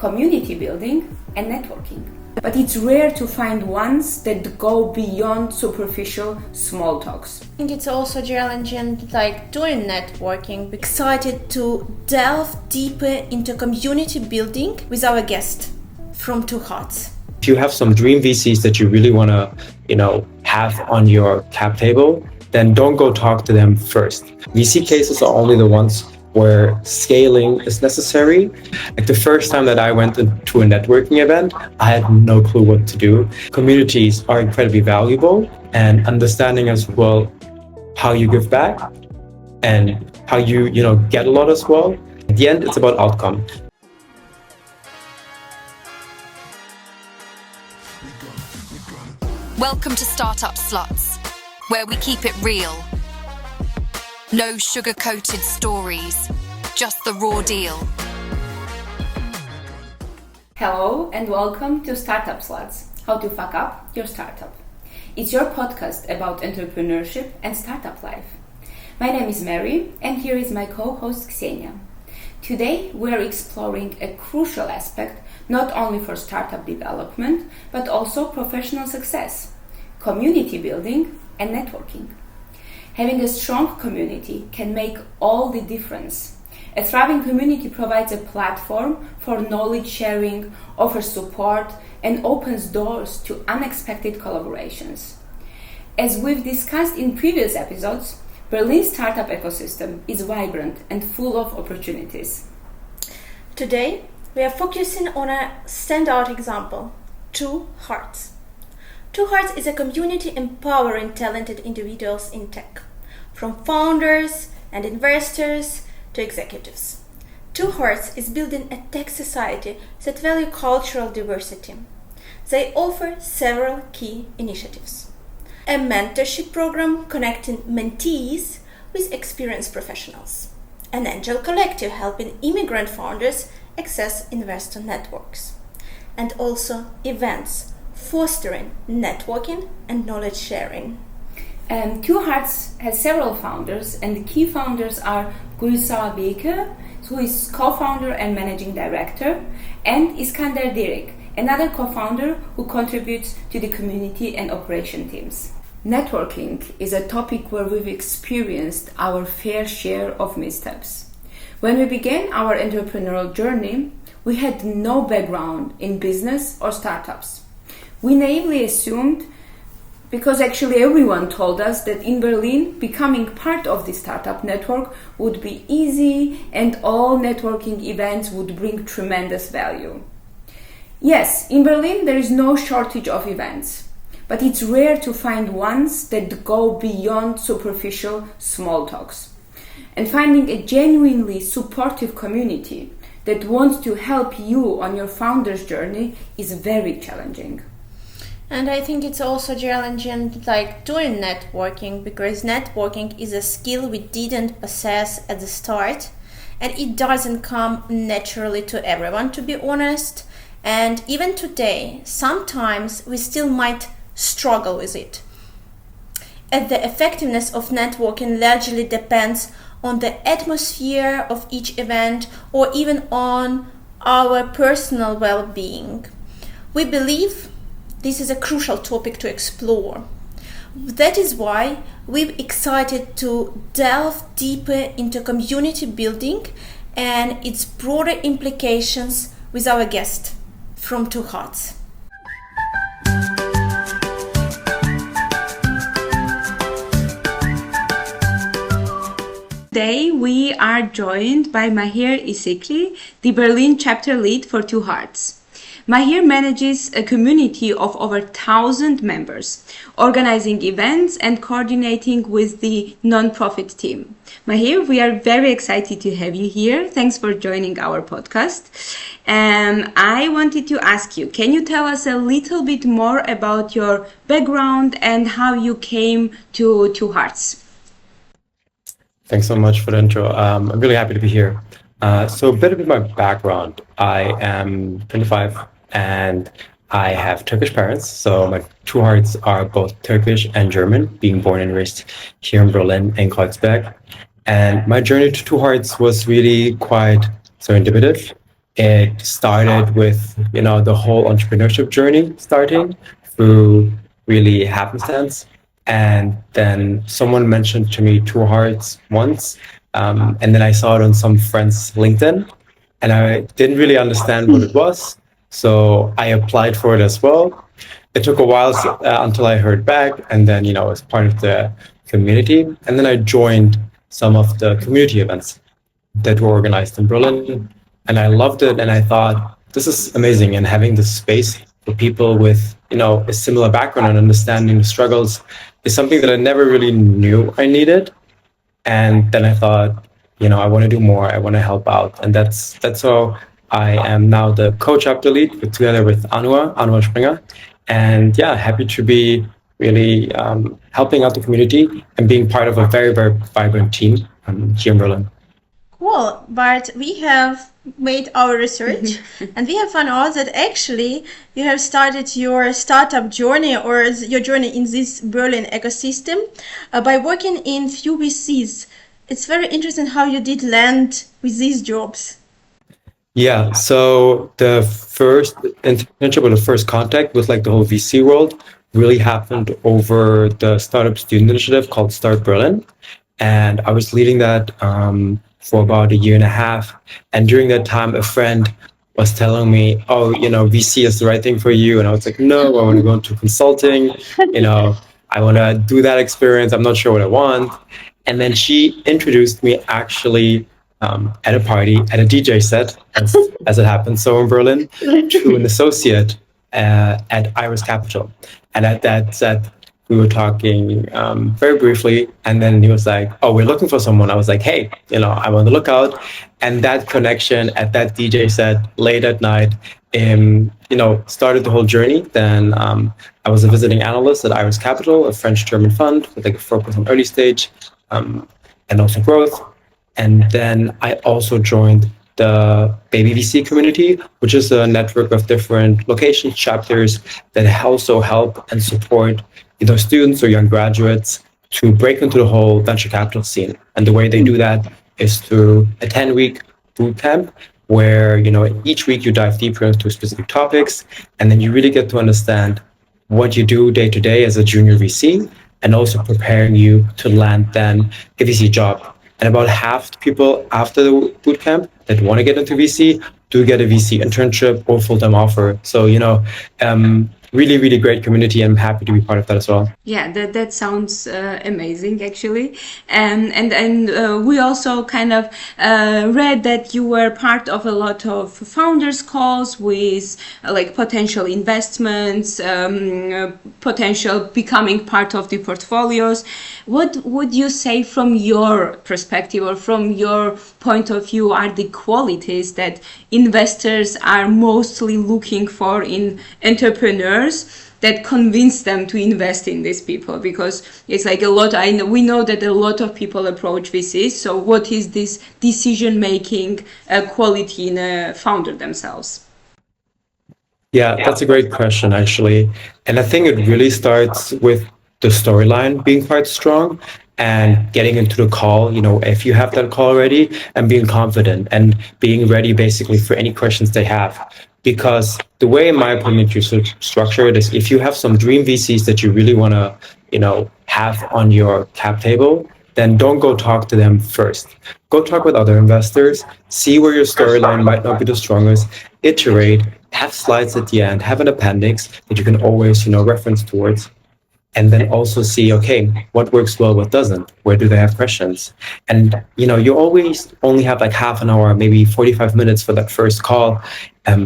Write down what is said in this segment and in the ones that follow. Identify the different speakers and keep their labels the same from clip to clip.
Speaker 1: community building, and networking. But it's rare to find ones that go beyond superficial small talks.
Speaker 2: I think it's also challenging, doing networking. Excited to delve deeper into community building with our guest from 2hearts.
Speaker 3: If you have some dream VCs that you really want to, have on your cap table, then don't go talk to them first. VC cases are only the ones where scaling is necessary. Like the first time that I went to a networking event, I had no clue what to do. Communities are incredibly valuable, and understanding as well how you give back and how you get a lot as well. At the end, it's about outcome.
Speaker 4: Welcome to Startup Sluts, where we keep it real. No sugar-coated stories, just the raw deal.
Speaker 1: Hello and welcome to Startup Sluts, how to fuck up your startup. It's your podcast about entrepreneurship and startup life. My name is Mary and here is my co-host Ksenia. Today we're exploring a crucial aspect not only for startup development but also professional success, community building and networking. Having a strong community can make all the difference. A thriving community provides a platform for knowledge sharing, offers support, and opens doors to unexpected collaborations. As we've discussed in previous episodes, Berlin's startup ecosystem is vibrant and full of opportunities.
Speaker 2: Today, we are focusing on a standout example, 2hearts. 2hearts is a community empowering talented individuals in tech, from founders and investors to executives. 2hearts is building a tech society that values cultural diversity. They offer several key initiatives. A mentorship program connecting mentees with experienced professionals. An angel collective helping immigrant founders access investor networks. And also events fostering networking and knowledge sharing.
Speaker 1: 2hearts has several founders, and the key founders are Gülsar Baker, who is co-founder and managing director, and Iskander Direk, another co-founder who contributes to the community and operation teams. Networking is a topic where we've experienced our fair share of missteps. When we began our entrepreneurial journey, we had no background in business or startups. We naively assumed, because actually everyone told us, that in Berlin becoming part of the startup network would be easy and all networking events would bring tremendous value. Yes, in Berlin there is no shortage of events, but it's rare to find ones that go beyond superficial small talks. And finding a genuinely supportive community that wants to help you on your founder's journey is very challenging.
Speaker 2: And I think it's also challenging doing networking, because networking is a skill we didn't possess at the start, and it doesn't come naturally to everyone, to be honest. And even today, sometimes we still might struggle with it. And the effectiveness of networking largely depends on the atmosphere of each event or even on our personal well-being. We believe this is a crucial topic to explore. That is why we're excited to delve deeper into community building and its broader implications with our guest from 2hearts.
Speaker 1: Today we are joined by Mahir Isikli, the Berlin chapter lead for 2hearts. Mahir manages a community of over 1,000 members, organizing events and coordinating with the non-profit team. Mahir, we are very excited to have you here. Thanks for joining our podcast. I wanted to ask you, can you tell us a little bit more about your background and how you came to 2hearts?
Speaker 3: Thanks so much for the intro. I'm really happy to be here. So a bit of my background. I am 25 and I have Turkish parents. So my 2hearts are both Turkish and German, being born and raised here in Berlin in Kreuzberg. And my journey to 2hearts was really quite serendipitous. It started with, the whole entrepreneurship journey starting through really happenstance. And then someone mentioned to me 2hearts once. And then I saw it on some friend's LinkedIn, and I didn't really understand what it was. So I applied for it as well. It took a while until I heard back, and then, as part of the community. And then I joined some of the community events that were organized in Berlin. And I loved it. And I thought, this is amazing. And having this space for people with, a similar background and understanding the struggles is something that I never really knew I needed. And then I thought, I want to do more. I want to help out. And that's how I am now the co-chapter lead together with Anwar Springer. And yeah, happy to be really helping out the community and being part of a very, very vibrant team here in Berlin.
Speaker 2: Cool, but we have made our research and we have found out that actually you have started your startup journey or your journey in this Berlin ecosystem by working in few VCs. It's very interesting how you did land with these jobs.
Speaker 3: Yeah, so the first internship or the first contact with like the whole VC world really happened over the startup student initiative called Start Berlin. And I was leading that for about a year and a half. And during that time, a friend was telling me, oh, VC is the right thing for you. And I was like, no, I want to go into consulting. I want to do that experience. I'm not sure what I want. And then she introduced me actually at a party, at a DJ set, as it happens so in Berlin, to an associate at Iris Capital. And at that set, we were talking very briefly, and then he was like, oh, we're looking for someone. I was like, hey, I'm on the lookout. And that connection at that DJ set late at night, started the whole journey. Then I was a visiting analyst at Iris Capital, a French-German fund with like a focus on early stage and also growth. And then I also joined the Baby VC community, which is a network of different locations, chapters that also help and support either students or young graduates to break into the whole venture capital scene. And the way they do that is through a 10-week boot camp where, each week you dive deeper into specific topics, and then you really get to understand what you do day to day as a junior VC, and also preparing you to land then a VC job. And about half the people after the bootcamp that want to get into VC do get a VC internship or full-time offer. So, really, really great community. I'm happy to be part of that as well.
Speaker 1: Yeah, that sounds amazing, actually. And we also kind of read that you were part of a lot of founders calls with like potential investments, potential becoming part of the portfolios. What would you say from your perspective or from your point of view are the qualities that investors are mostly looking for in entrepreneurs that convince them to invest in these people? Because it's like we know that a lot of people approach VCs. So what is this decision-making quality in a founder themselves?
Speaker 3: Yeah, that's a great question, actually. And I think it really starts with the storyline being quite strong and getting into the call, if you have that call already, and being confident and being ready basically for any questions they have. Because the way, in my opinion, you should structure it is if you have some dream VCs that you really want to, have on your cap table, then don't go talk to them first. Go talk with other investors, see where your storyline might not be the strongest, iterate, have slides at the end, have an appendix that you can always, reference towards. And then also see, okay, what works well, what doesn't, where do they have questions? And, you always only have like half an hour, maybe 45 minutes for that first call.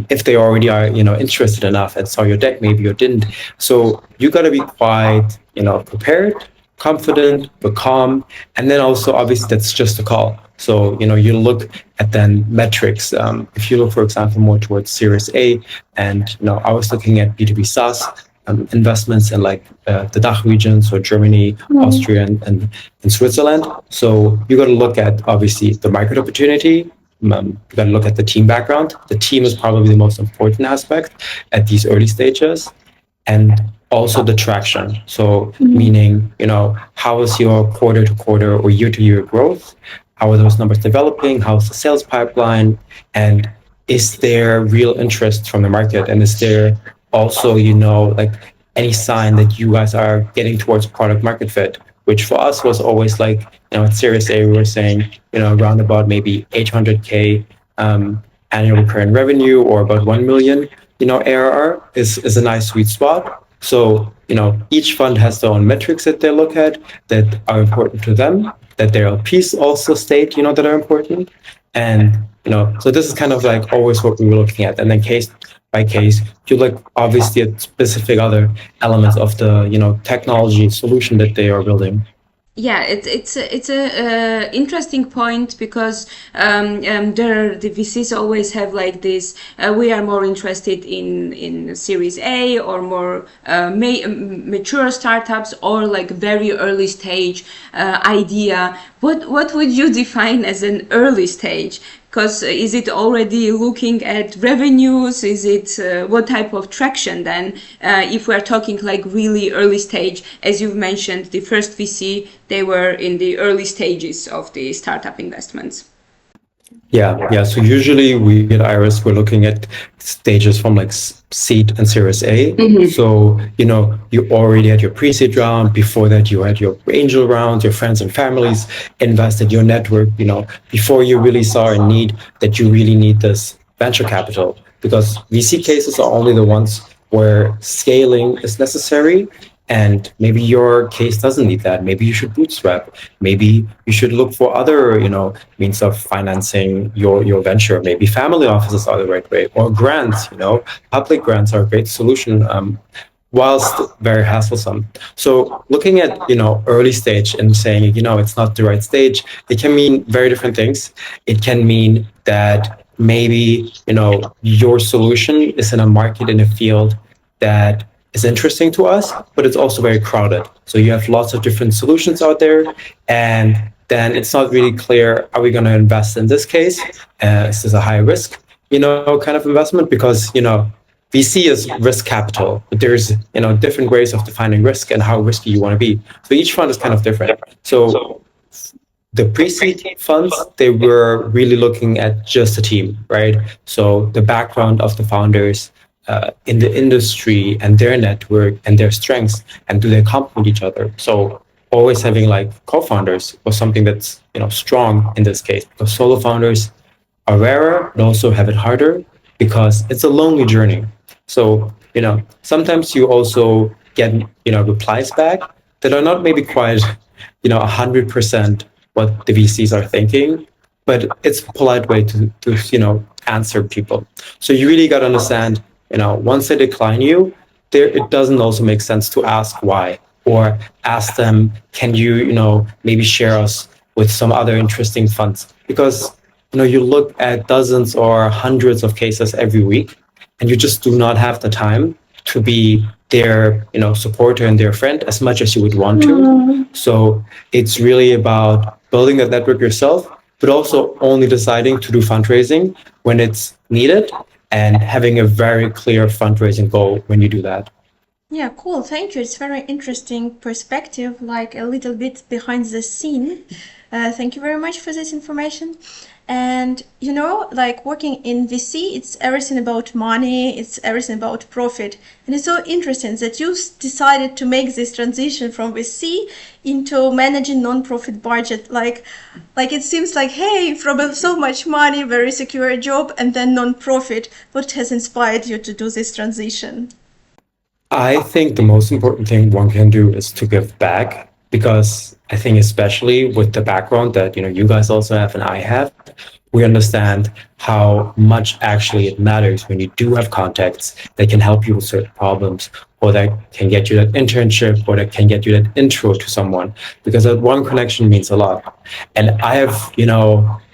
Speaker 3: If they already are, interested enough and saw your deck, maybe or didn't. So you got to be quite, prepared, confident, but calm. And then also, obviously, that's just a call. So, you look at then metrics. If you look, for example, more towards Series A, and, I was looking at B2B SaaS, investments in like the DACH region, so Germany, Austria, and Switzerland. So you got to look at obviously the market opportunity. You got to look at the team background. The team is probably the most important aspect at these early stages, and also the traction. So meaning, how is your quarter to quarter or year to year growth? How are those numbers developing? How's the sales pipeline? And is there real interest from the market, and is there also, like any sign that you guys are getting towards product market fit, which for us was always like, at Series A, we were saying, around about maybe 800K annual recurring revenue, or about 1 million, ARR is a nice sweet spot. So, each fund has their own metrics that they look at that are important to them, that their LPs also state, that are important. And, so this is kind of like always what we were looking at. And then case by case, you look obviously at specific other elements of the, technology solution that they are building.
Speaker 1: Yeah, it's a interesting point, because the VCs always have like this. We are more interested in Series A, or more mature startups, or like very early stage idea. What would you define as an early stage? Because is it already looking at revenues? Is it what type of traction then? If we're talking like really early stage, as you've mentioned, the first VC, they were in the early stages of the startup investments.
Speaker 3: Yeah. So usually we at Iris, we're looking at stages from like seed and Series A. Mm-hmm. So, you already had your pre-seed round. Before that, you had your angel round, your friends and families invested, your network, before you really saw a need that you really need this venture capital. Because VC cases are only the ones where scaling is necessary. And maybe your case doesn't need that. Maybe you should bootstrap. Maybe you should look for other, means of financing your venture. Maybe family offices are the right way, or grants. Public grants are a great solution, whilst very hassle-some. So looking at, early stage and saying, it's not the right stage, it can mean very different things. It can mean that maybe, your solution is in a market, in a field that is interesting to us, but it's also very crowded. So you have lots of different solutions out there, and then it's not really clear, are we going to invest in this case? Is this a high risk, kind of investment? Because, VC is risk capital, but there's, different ways of defining risk and how risky you want to be. So each fund is kind of different. So the pre-seed funds, they were really looking at just the team, right? So the background of the founders, in the industry, and their network and their strengths, and do they complement each other? So always having like co-founders was something that's strong in this case, because solo founders are rarer, but also have it harder because it's a lonely journey. So sometimes you also get replies back that are not maybe quite 100% what the VCs are thinking, but it's a polite way to answer people. So you really got to understand, once they decline you, it doesn't also make sense to ask why, or ask them, can you, maybe share us with some other interesting funds? Because, you look at dozens or hundreds of cases every week, and you just do not have the time to be their, supporter and their friend as much as you would want to. So it's really about building that network yourself, but also only deciding to do fundraising when it's needed, and having a very clear fundraising goal when you do that.
Speaker 2: Yeah, cool. Thank you. It's very interesting perspective, like a little bit behind the scene. Thank you very much for this information. And like working in VC, it's everything about money, it's everything about profit. And it's so interesting that you decided to make this transition from VC into managing non-profit budget. Like it seems like, hey, from so much money, very secure job, and then non-profit. What has inspired you to do this transition?
Speaker 3: I think the most important thing one can do is to give back, because I think especially with the background that you guys also have and I have, we understand how much actually it matters when you do have contacts that can help you with certain problems, or that can get you that internship, or that can get you that intro to someone, because that one connection means a lot. And I have,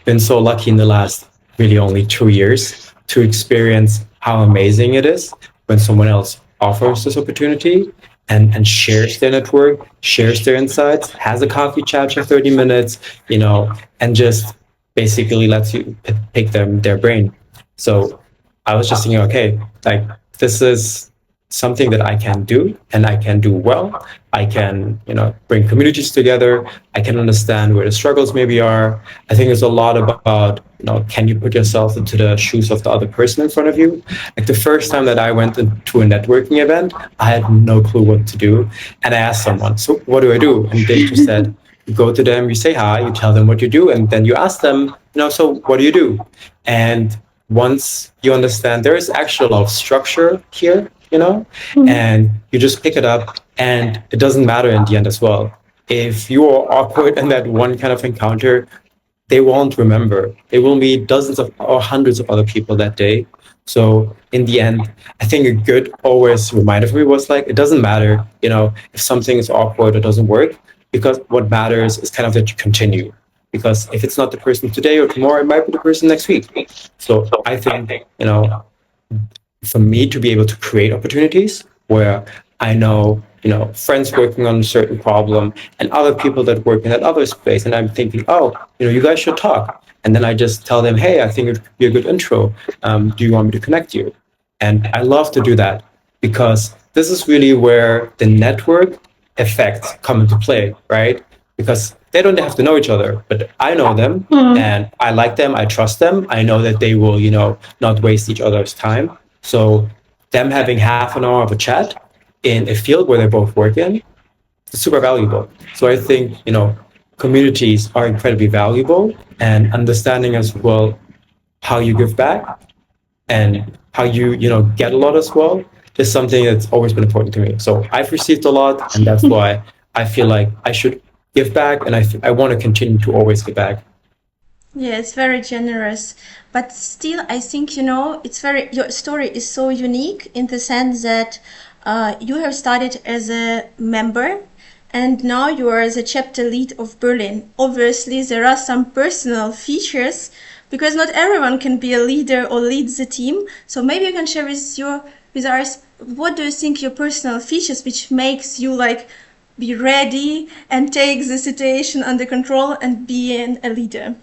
Speaker 3: been so lucky in the last really only 2 years to experience how amazing it is when someone else offers this opportunity and shares their network, shares their insights, has a coffee chat for 30 minutes, and just basically lets you pick their brain. So I was just thinking, okay, like this is something that I can do and I can do well. I can, bring communities together. I can understand where the struggles maybe are. I think it's a lot about, can you put yourself into the shoes of the other person in front of you? Like the first time that I went into a networking event, I had no clue what to do. And I asked someone, so what do I do? And they just said, you go to them, you say hi, you tell them what you do, and then you ask them, so what do you do? And once you understand there is actually a lot of structure here, and you just pick it up, and it doesn't matter in the end as well. If you are awkward in that one kind of encounter, they won't remember. They will meet dozens of or hundreds of other people that day. So in the end, I think a good always reminder for me was like, it doesn't matter, if something is awkward or doesn't work, because what matters is kind of that you continue. Because if it's not the person today or tomorrow, it might be the person next week. So I think, for me to be able to create opportunities where I know, friends working on a certain problem and other people that work in that other space. And I'm thinking, oh, you guys should talk. And then I just tell them, hey, I think it could be a good intro. Do you want me to connect you? And I love to do that because this is really where the network effects come into play, right? Because they don't have to know each other, but I know them and I like them. I trust them. I know that they will, not waste each other's time. So them having half an hour of a chat in a field where they both work in is super valuable. So I think, communities are incredibly valuable, and understanding as well how you give back and how you, get a lot as well is something that's always been important to me. So I've received a lot, and that's why I feel like I should give back, and I want to continue to always give back.
Speaker 2: Yeah, it's very generous, but still, I think, your story is so unique in the sense that you have started as a member and now you are the chapter lead of Berlin. Obviously, there are some personal features because not everyone can be a leader or lead the team. So maybe you can share with us, what do you think your personal features which makes you be ready and take the situation under control and be a leader?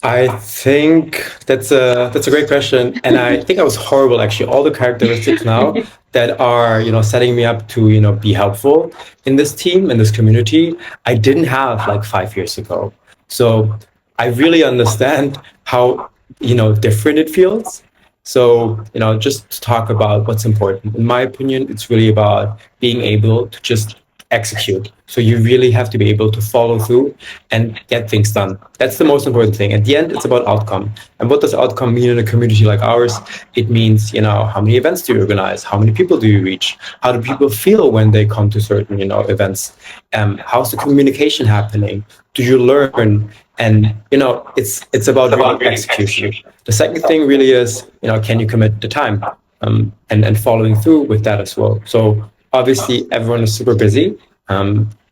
Speaker 3: I think that's a great question, and I think I was horrible actually. All the characteristics now that are setting me up to be helpful in this team, in this community, I didn't have like 5 years ago. So I really understand how different it feels. So just to talk about what's important. In my opinion, it's really about being able to just execute. So you really have to be able to follow through and get things done. That's the most important thing. At the end, it's about outcome. And what does outcome mean in a community like ours? It means, how many events do you organize? How many people do you reach? How do people feel when they come to certain, events? How's the communication happening? Do you learn? And, it's about really execution. The second thing really is, can you commit the time? And following through with that as well. So obviously, everyone is super busy.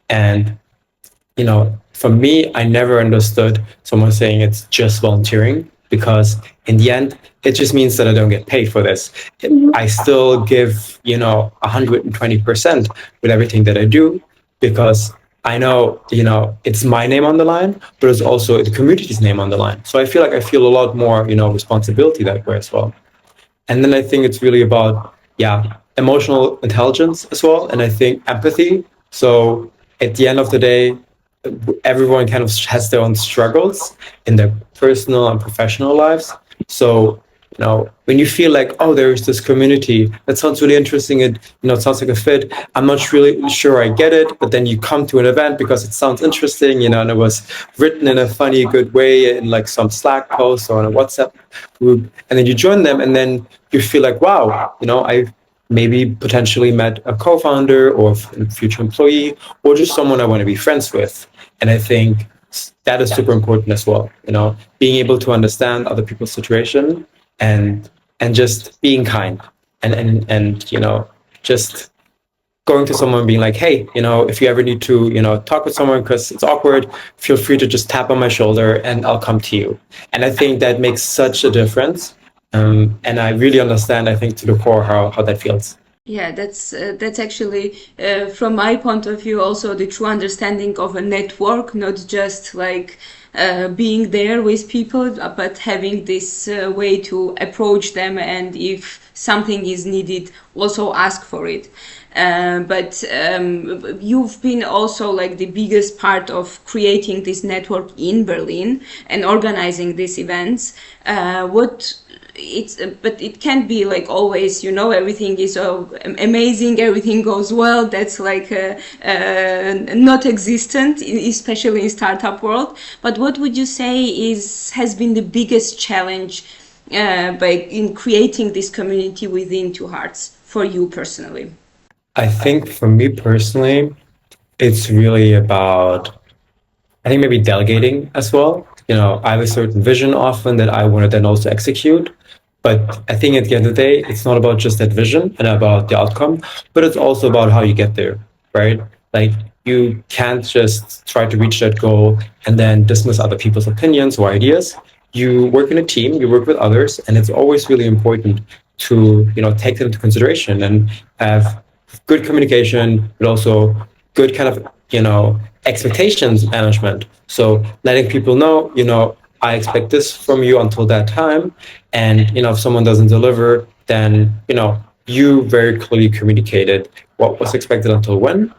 Speaker 3: And, for me, I never understood someone saying it's just volunteering because in the end, it just means that I don't get paid for this. I still give, 120% with everything that I do because I know, it's my name on the line, but it's also the community's name on the line. So I feel like I feel a lot more, responsibility that way as well. And then I think it's really about, emotional intelligence as well. And I think empathy. So at the end of the day, everyone kind of has their own struggles in their personal and professional lives. So, when you feel like, oh, there's this community that sounds really interesting, it sounds like a fit. I'm not really sure I get it, but then you come to an event because it sounds interesting, and it was written in a funny, good way in like some Slack post or on a WhatsApp group, and then you join them, and then you feel like, wow, I've maybe potentially met a co-founder or a future employee or just someone I want to be friends with. And I think that is super important as well, being able to understand other people's situation and just being kind and just going to someone and being like, hey, if you ever need to, talk with someone because it's awkward, feel free to just tap on my shoulder and I'll come to you. And I think that makes such a difference. And I really understand, I think, to the core how that feels.
Speaker 1: Yeah, that's actually, from my point of view, also the true understanding of a network, not just like being there with people, but having this way to approach them, and if something is needed also ask for it. But you've been also like the biggest part of creating this network in Berlin and organizing these events. But it can't be like always, everything is so amazing, everything goes well. That's like not existent, especially in startup world. But what would you say has been the biggest challenge in creating this community within 2hearts for you personally?
Speaker 3: I think for me personally, it's really about, I think maybe delegating as well. I have a certain vision often that I want to then also execute. But I think at the end of the day, it's not about just that vision and about the outcome, but it's also about how you get there, right? Like you can't just try to reach that goal and then dismiss other people's opinions or ideas. You work in a team, you work with others, and it's always really important to, take them into consideration and have good communication, but also good kind of, expectations management. So letting people know, I expect this from you until that time. And, if someone doesn't deliver, then, you very clearly communicated what was expected until when.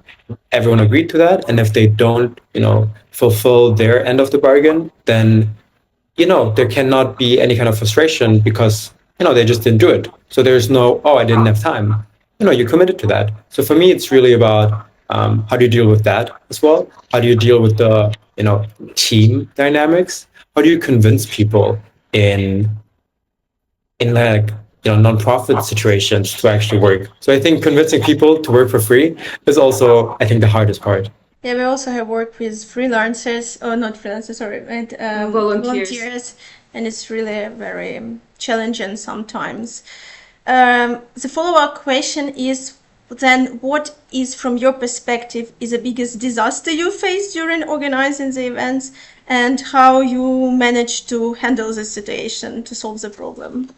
Speaker 3: Everyone agreed to that. And if they don't, fulfill their end of the bargain, then, there cannot be any kind of frustration because, they just didn't do it. So there's no, oh, I didn't have time. You committed to that. So for me, it's really about how do you deal with that as well? How do you deal with the, team dynamics? How do you convince people in like, nonprofit situations to actually work? So I think convincing people to work for free is also, I think, the hardest part.
Speaker 2: Yeah, we also have worked with freelancers, or not freelancers, sorry, and volunteers, and it's really very challenging sometimes. The follow-up question is then, what is, from your perspective, is the biggest disaster you faced during organizing the events, and how you managed to handle the situation to solve the problem?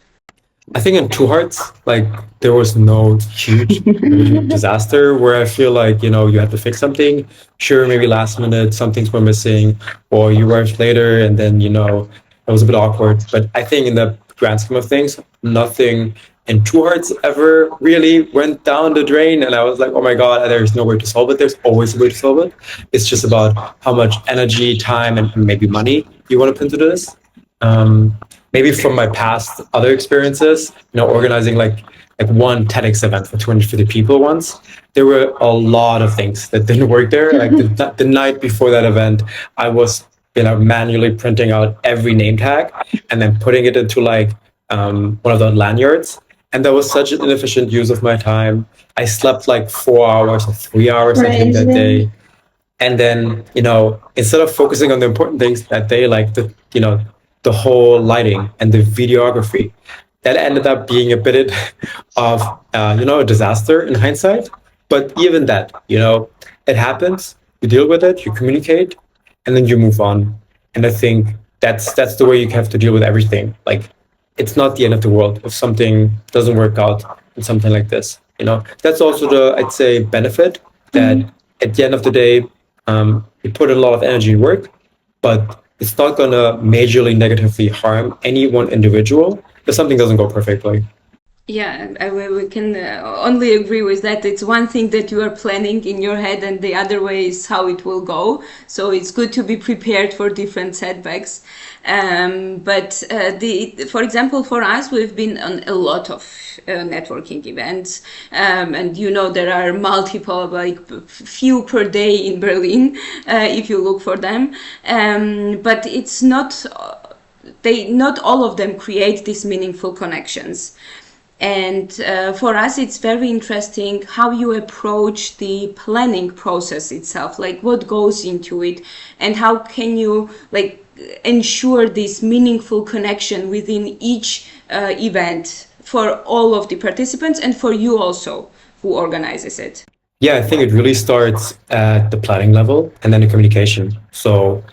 Speaker 3: I think in 2hearts, like there was no huge disaster where I feel like, you had to fix something. Sure, maybe last minute something's were missing, or you arrived later and then, it was a bit awkward. But I think in the grand scheme of things, nothing in 2hearts ever really went down the drain. And I was like, oh my God, there's no way to solve it. There's always a way to solve it. It's just about how much energy, time, and maybe money you want to put into this. Maybe from my past other experiences, organizing like one TEDx event for 250 people once, there were a lot of things that didn't work there. Like the night before that event, I was manually printing out every name tag and then putting it into like one of the lanyards. And that was such an inefficient use of my time. I slept like 4 hours or 3 hours, I think, that day. And then, instead of focusing on the important things that day, like the whole lighting and the videography, that ended up being a bit of, a disaster in hindsight. But even that, it happens, you deal with it, you communicate, and then you move on. And I think that's the way you have to deal with everything. Like, it's not the end of the world if something doesn't work out in something like this. That's also the, I'd say, benefit that at the end of the day, you put a lot of energy in work, but it's not going to majorly negatively harm any one individual if something doesn't go perfectly.
Speaker 1: Yeah, we can only agree with that. It's one thing that you are planning in your head, and the other way is how it will go. So it's good to be prepared for different setbacks. For example, for us, we've been on a lot of networking events, and there are multiple, like few per day in Berlin, if you look for them. But it's not all of them create these meaningful connections. And for us, it's very interesting how you approach the planning process itself, like what goes into it, and how can you ensure this meaningful connection within each event for all of the participants and for you also who organizes it.
Speaker 3: Yeah, I think it really starts at the planning level and then the communication. So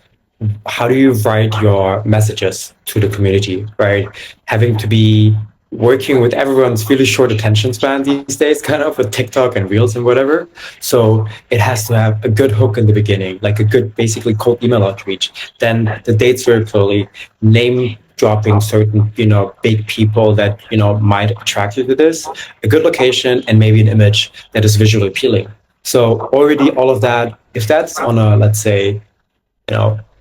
Speaker 3: how do you write your messages to the community, right? Having to be working with everyone's really short attention span these days, kind of with TikTok and Reels and whatever. So it has to have a good hook in the beginning, like a good, basically cold email outreach. Then the dates very clearly, name dropping certain, big people that, might attract you to this, a good location, and maybe an image that is visually appealing. So already all of that, if that's on a, let's say,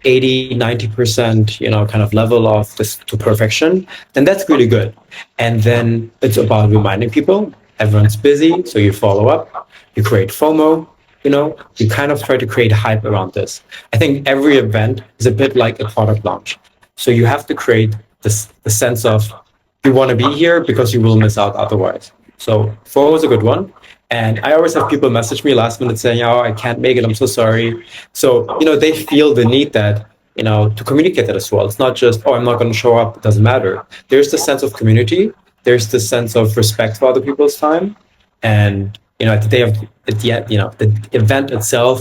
Speaker 3: 80, 90%, kind of level of this to perfection, then that's really good. And then it's about reminding people everyone's busy. So you follow up, you create FOMO, you kind of try to create hype around this. I think every event is a bit like a product launch. So you have to create the sense of you want to be here because you will miss out otherwise. So FOMO is a good one. And I always have people message me last minute saying, "Oh, I can't make it. I'm so sorry." So, they feel the need that, to communicate that as well. It's not just, "Oh, I'm not going to show up. It doesn't matter." There's the sense of community. There's the sense of respect for other people's time. And, at the event itself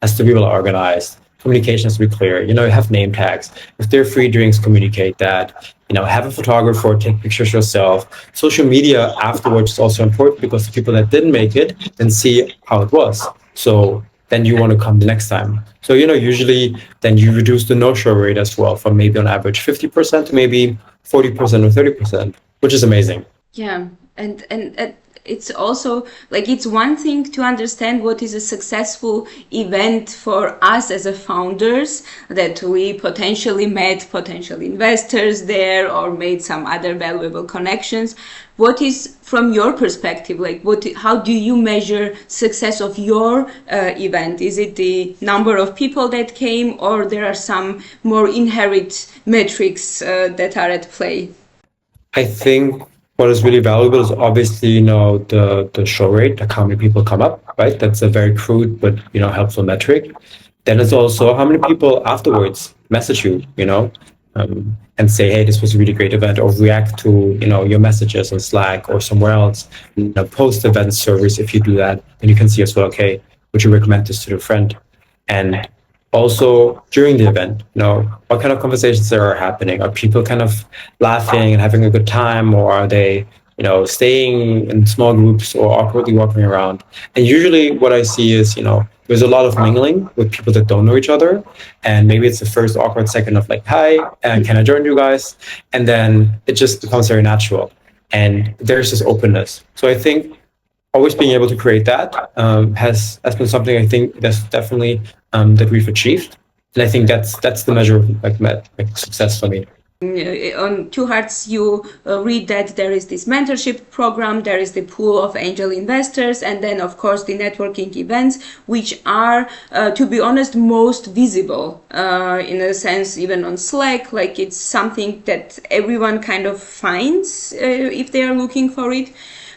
Speaker 3: has to be well organized. Communication has to be clear. Have name tags. If they're free drinks, communicate that. Have a photographer, take pictures yourself. Social media afterwards is also important because the people that didn't make it then see how it was. So then you want to come the next time. So, usually then you reduce the no-show rate as well from maybe on average 50% to maybe 40% or 30%, which is amazing.
Speaker 1: Yeah, and it's also like it's one thing to understand what is a successful event for us as a founders, that we potentially met potential investors there or made some other valuable connections. What is, from your perspective, like how do you measure success of your event? Is it the number of people that came, or there are some more inherent metrics that are at play?
Speaker 3: I think what is really valuable is obviously, the show rate, like how many people come up, right? That's a very crude but, helpful metric. Then it's also how many people afterwards message you, and say, "Hey, this was a really great event," or react to, your messages on Slack or somewhere else. Post event service, if you do that, then you can see as well, okay, would you recommend this to a friend? And also during the event, what kind of conversations are happening? Are people kind of laughing and having a good time, or are they, staying in small groups or awkwardly walking around? And usually what I see is, there's a lot of mingling with people that don't know each other. And maybe it's the first awkward second of like, "Hi, and can I join you guys?" And then it just becomes very natural. And there's this openness. So I think always being able to create that has been something I think that's definitely that we've achieved, and I think that's the measure of like success for me.
Speaker 1: On 2hearts, you read that there is this mentorship program, there is the pool of angel investors, and then of course the networking events, which are, to be honest, most visible in a sense, even on Slack. Like it's something that everyone kind of finds if they are looking for it.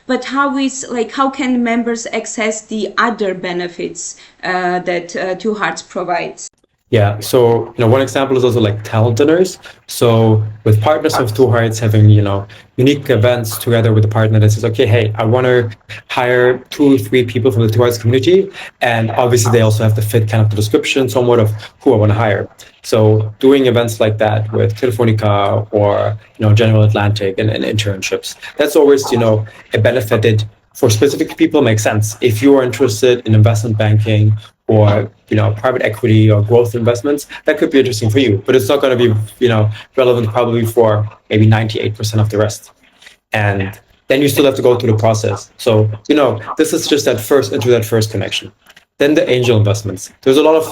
Speaker 1: But how can members access the other benefits that 2hearts provides?
Speaker 3: Yeah, so one example is also like talent dinners. So with partners of 2hearts having unique events together with a partner that says, "Okay, hey, I want to hire 2 or 3 people from the 2hearts community," and obviously they also have to fit kind of the description somewhat of who I want to hire. So doing events like that with Telefonica or General Atlantic and internships, that's always a benefit that for specific people makes sense. If you are interested in investment banking or private equity or growth investments, that could be interesting for you, but it's not going to be relevant probably for maybe 98% of the rest. And then you still have to go through the process. So this is just that first connection. Then the angel investments. There's a lot of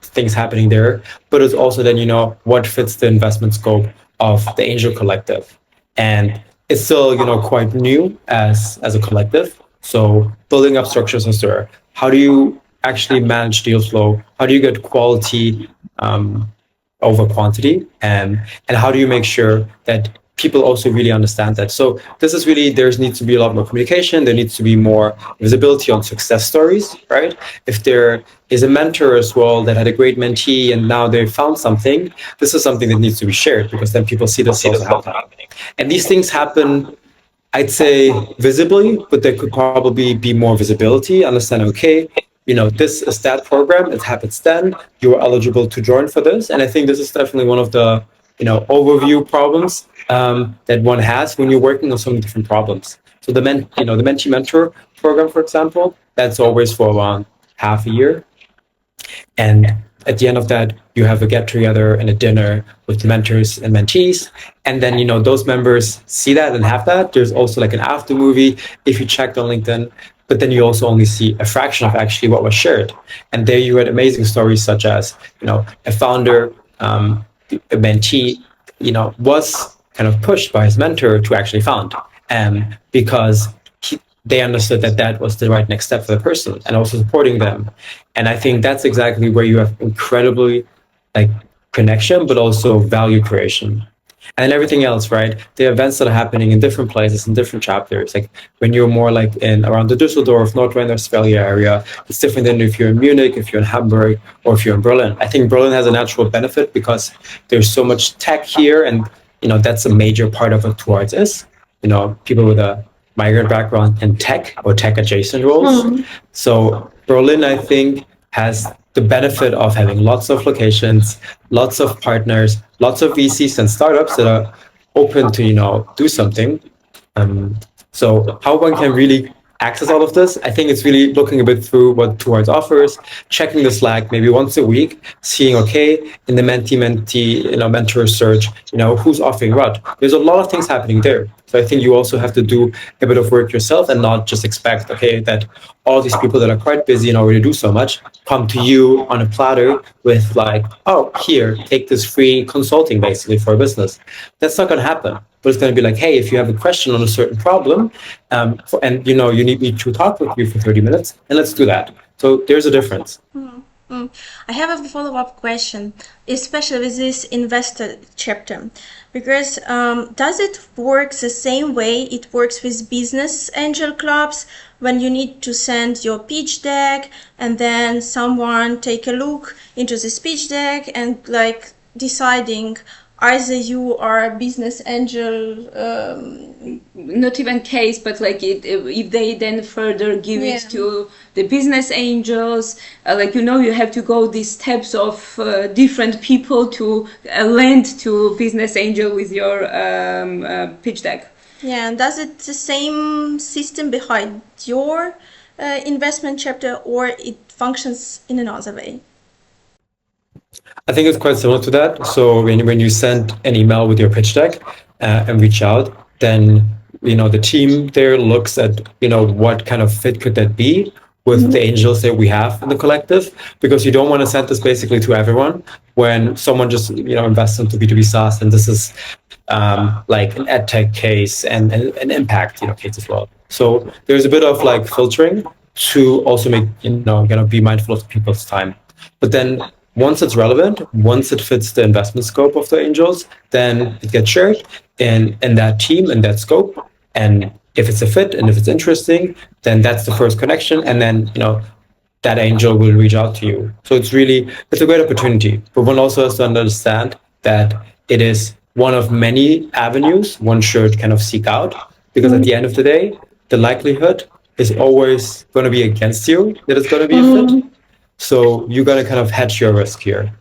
Speaker 3: things happening there, but it's also then what fits the investment scope of the angel collective, and it's still quite new as a collective. So building up structures as there. How do you actually manage deal flow? How do you get quality over quantity? And how do you make sure that people also really understand that? So this is really, there needs to be a lot more communication. There needs to be more visibility on success stories, right? If there is a mentor as well that had a great mentee and now they found something, this is something that needs to be shared because then people see this also happening. And these things happen, I'd say, visibly, but there could probably be more visibility, understanding, okay, this is that program, it happens then, you are eligible to join for this. And I think this is definitely one of the, overview problems that one has when you're working on so many different problems. So the mentee mentor program, for example, that's always for around half a year. And at the end of that, you have a get together and a dinner with the mentors and mentees. And then, those members see that and have that. There's also like an after movie if you checked on LinkedIn, but then you also only see a fraction of actually what was shared. And there you had amazing stories such as, a founder, a mentee, was kind of pushed by his mentor to actually found, because they understood that that was the right next step for the person, and also supporting them. And I think that's exactly where you have incredibly like connection, but also value creation. And everything else, right? The events that are happening in different places, in different chapters. Like when you're more like in around the Düsseldorf, North Rhine-Westphalia area, it's different than if you're in Munich, if you're in Hamburg, or if you're in Berlin. I think Berlin has a natural benefit because there's so much tech here, and that's a major part of what 2hearts is. People with a migrant background in tech or tech adjacent roles. So Berlin, I think, has the benefit of having lots of locations, lots of partners, lots of VCs and startups that are open to, do something. So how one can really access all of this, I think it's really looking a bit through what 2hearts offers, checking the Slack maybe once a week, seeing, okay, in the mentee, mentor search, who's offering what. There's a lot of things happening there. So I think you also have to do a bit of work yourself and not just expect, okay, that all these people that are quite busy and already do so much come to you on a platter with like, oh, here, take this free consulting basically for a business. That's not going to happen. But it's going to be like, hey, if you have a question on a certain problem, and you need me to talk with you for 30 minutes, and let's do that. So there's a difference.
Speaker 2: I have a follow-up question, especially with this investor chapter, because does it work the same way it works with business angel clubs, when you need to send your pitch deck and then someone take a look into this pitch deck and like deciding either you are a business angel,
Speaker 1: not even case, but like if they then further give it to the business angels, you have to go these steps of different people to lend to business angel with your pitch deck.
Speaker 2: Yeah, and does it the same system behind your investment chapter, or it functions in another way?
Speaker 3: I think it's quite similar to that. So when you send an email with your pitch deck and reach out, then the team there looks at what kind of fit could that be with the angels that we have in the collective, because you don't want to send this basically to everyone when someone just invests into B2B SaaS, and this is like an ed tech case and an impact case as well. So there's a bit of like filtering to also make be mindful of people's time. But then once it's relevant, once it fits the investment scope of the angels, then it gets shared in that team and that scope. And if it's a fit and if it's interesting, then that's the first connection. And then, that angel will reach out to you. So it's a great opportunity. But one also has to understand that it is one of many avenues one should kind of seek out, because at the end of the day, the likelihood is always going to be against you that it's going to be a fit. So you got to kind of hedge your risk here.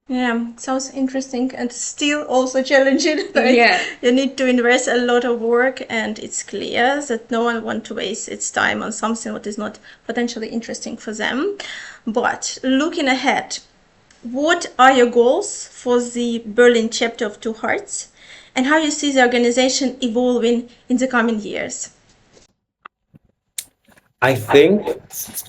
Speaker 2: Yeah, sounds interesting and still also challenging.
Speaker 1: Yeah.
Speaker 2: You need to invest a lot of work, and it's clear that no one wants to waste its time on something that is not potentially interesting for them. But looking ahead, what are your goals for the Berlin chapter of 2hearts, and how you see the organization evolving in the coming years?
Speaker 3: I think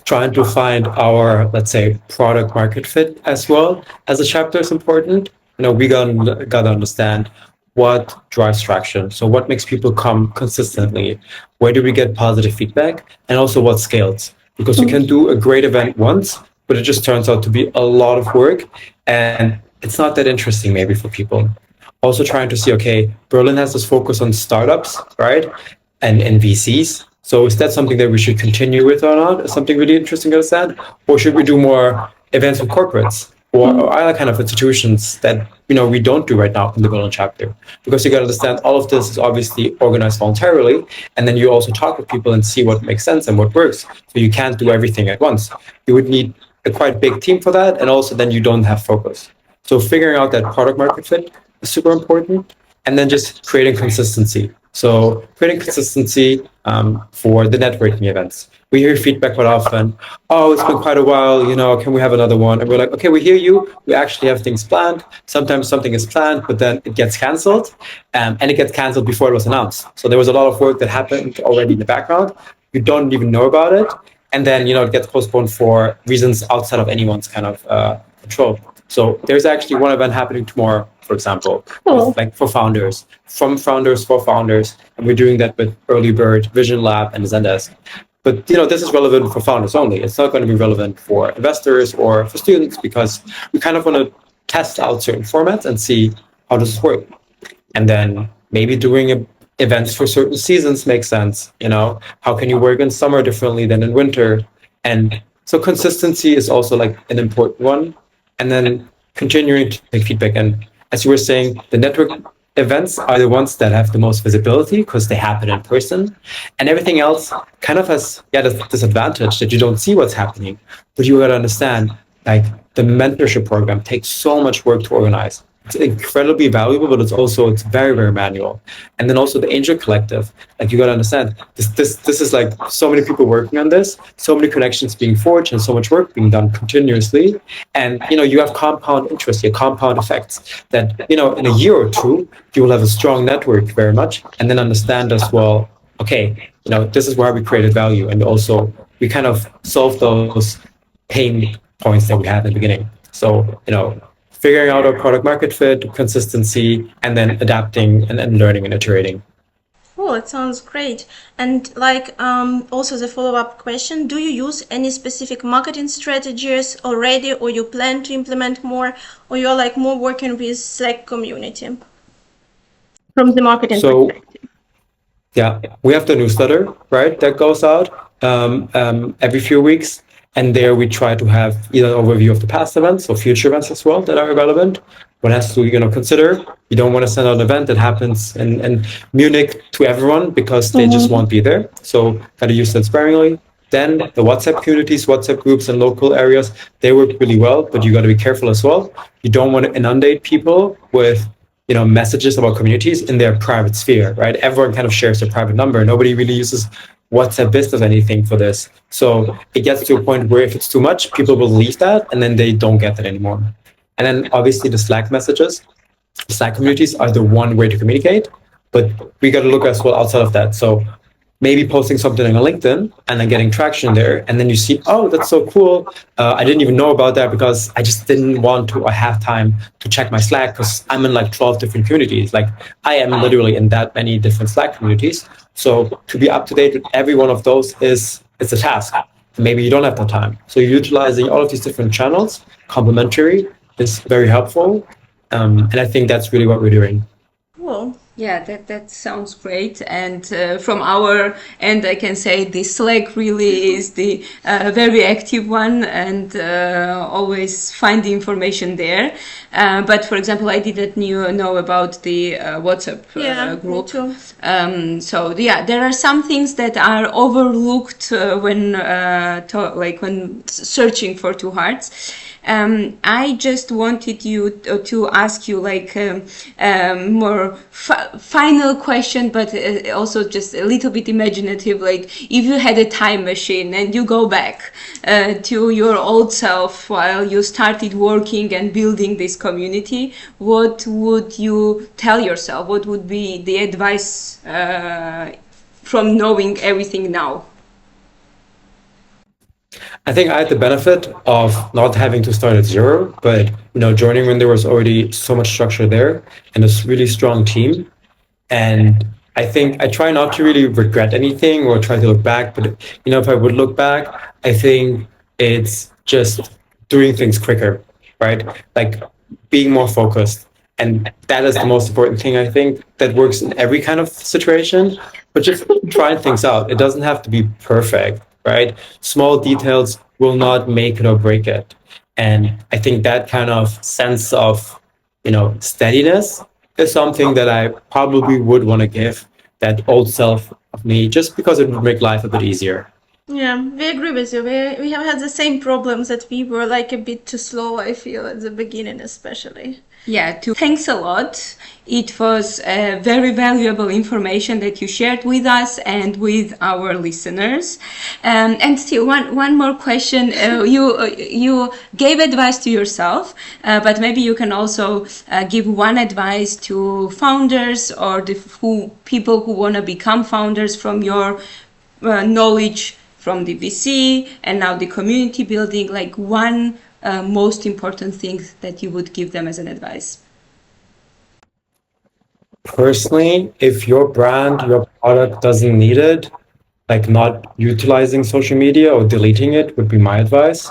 Speaker 3: trying to find our, let's say, product market fit as well as a chapter is important. We gotta understand what drives traction. So what makes people come consistently? Where do we get positive feedback? And also what scales? Because you can do a great event once, but it just turns out to be a lot of work and it's not that interesting maybe for people. Also trying to see, okay, Berlin has this focus on startups, right? And VCs. So is that something that we should continue with or not? Is something really interesting to understand? Or should we do more events with corporates or other kind of institutions that we don't do right now in the Berlin chapter? Because you got to understand all of this is obviously organized voluntarily, and then you also talk with people and see what makes sense and what works. So you can't do everything at once. You would need a quite big team for that, and also then you don't have focus. So figuring out that product market fit is super important, and then just creating consistency. So creating consistency for the networking events. We hear feedback quite often. Oh, it's been quite a while. Can we have another one? And we're like, okay, we hear you. We actually have things planned. Sometimes something is planned, but then it gets canceled, and it gets canceled before it was announced. So there was a lot of work that happened already in the background. You don't even know about it, and then it gets postponed for reasons outside of anyone's kind of control. So there's actually one event happening tomorrow, for example, with, like for founders, from founders for founders, and we're doing that with Early Bird, Vision Lab, and Zendesk. But this is relevant for founders only. It's not going to be relevant for investors or for students, because we kind of want to test out certain formats and see how does this work. And then maybe doing events for certain seasons makes sense. How can you work in summer differently than in winter? And so consistency is also like an important one. And then continuing to take feedback. And as you were saying, the network events are the ones that have the most visibility because they happen in person, and everything else kind of has this advantage that you don't see what's happening, but you got to understand, like, the mentorship program takes so much work to organize. It's incredibly valuable, but it's very, very manual. And then also the Angel Collective, like, you got to understand, this is like so many people working on this, so many connections being forged, and so much work being done continuously. And you have compound interest, your compound effects that in a year or two you will have a strong network very much, and then understand as well, okay, this is where we created value, and also we kind of solve those pain points that we had in the beginning. So figuring out our product market fit, consistency, and then adapting and learning and iterating.
Speaker 2: Oh, it sounds great. And like also the follow-up question, do you use any specific marketing strategies already, or you plan to implement more, or you're like more working with Slack community from the marketing perspective?
Speaker 3: Yeah, we have the newsletter, right, that goes out every few weeks. And there we try to have either an overview of the past events or future events as well that are relevant. One has to consider, you don't want to send out an event that happens in Munich to everyone because they just won't be there. So got to use that sparingly. Then the WhatsApp communities, WhatsApp groups in local areas, they work really well, but you got to be careful as well. You don't want to inundate people with messages about communities in their private sphere, right? Everyone kind of shares their private number. Nobody really uses WhatsApp business anything for this. So it gets to a point where if it's too much, people will leave that and then they don't get that anymore. And then obviously the Slack messages, the Slack communities are the one way to communicate, but we got to look as well outside of that. So maybe posting something on LinkedIn and then getting traction there. And then you see, oh, that's so cool. I didn't even know about that because I just didn't want to or have time to check my Slack because I'm in like 12 different communities. Like I am literally in that many different Slack communities. So to be up to date with every one of those it's a task. Maybe you don't have the time. So utilizing all of these different channels, complementary, is very helpful. And I think that's really what we're doing.
Speaker 2: Cool.
Speaker 1: Yeah, that sounds great. And from our end, I can say the Slack really is the very active one, and always find the information there. But for example, I didn't know about the WhatsApp group.
Speaker 2: Me too.
Speaker 1: So yeah, there are some things that are overlooked when when searching for 2hearts. I just wanted you to ask you more final question, but also just a little bit imaginative. Like, if you had a time machine and you go back to your old self while you started working and building this community, what would you tell yourself? What would be the advice from knowing everything now?
Speaker 3: I think I had the benefit of not having to start at zero, but joining when there was already so much structure there and a really strong team. And I think I try not to really regret anything or try to look back, but if I would look back, I think it's just doing things quicker, right? Like being more focused. And that is the most important thing, I think, that works in every kind of situation, but just trying things out. It doesn't have to be perfect, right? Small details will not make it or break it. And I think that kind of sense of, steadiness is something that I probably would want to give that old self of me, just because it would make life a bit easier.
Speaker 2: Yeah, we agree with you. We have had the same problems, that we were like a bit too slow, I feel, at the beginning especially.
Speaker 1: Yeah, thanks a lot. It was very valuable information that you shared with us and with our listeners. And still, one more question. You gave advice to yourself, but maybe you can also give one advice to founders or people who want to become founders from your knowledge from the VC and now the community building. Like one most important thing that you would give them as an advice.
Speaker 3: Personally, if your brand, your product doesn't need it, like not utilizing social media or deleting it would be my advice.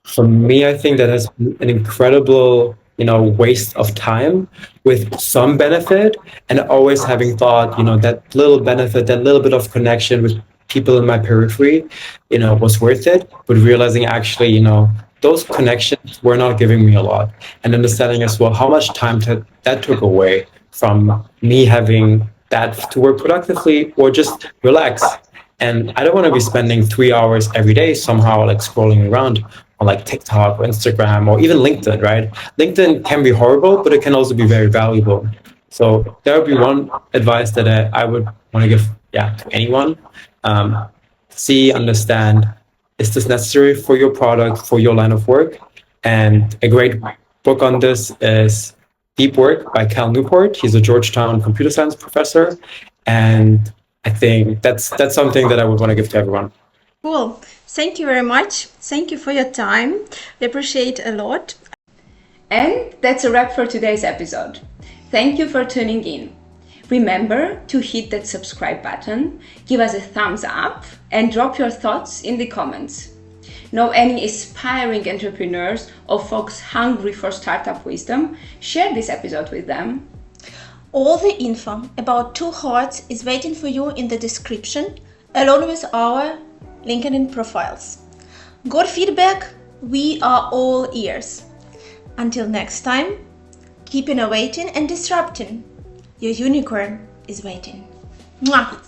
Speaker 3: For me, I think that has been an incredible, waste of time with some benefit, and always having thought, that little benefit, that little bit of connection with people in my periphery, was worth it. But realizing actually, those connections were not giving me a lot, and understanding as well how much time that took away from me having that to work productively or just relax. And I don't want to be spending 3 hours every day somehow like scrolling around on like TikTok or Instagram or even LinkedIn, right? LinkedIn can be horrible, but it can also be very valuable. So that would be one advice that I would want to give, to anyone. See, understand, is this necessary for your product, for your line of work? And a great book on this is Deep Work by Cal Newport. He's a Georgetown computer science professor. And I think that's something that I would want to give to everyone.
Speaker 2: Cool. Thank you very much. Thank you for your time. We appreciate a lot.
Speaker 1: And that's a wrap for today's episode. Thank you for tuning in. Remember to hit that subscribe button, give us a thumbs up, and drop your thoughts in the comments. Know any aspiring entrepreneurs or folks hungry for startup wisdom? Share this episode with them.
Speaker 2: All the info about 2hearts is waiting for you in the description, along with our LinkedIn profiles. Good feedback, we are all ears. Until next time, keep innovating and disrupting. Your unicorn is waiting. Mwah!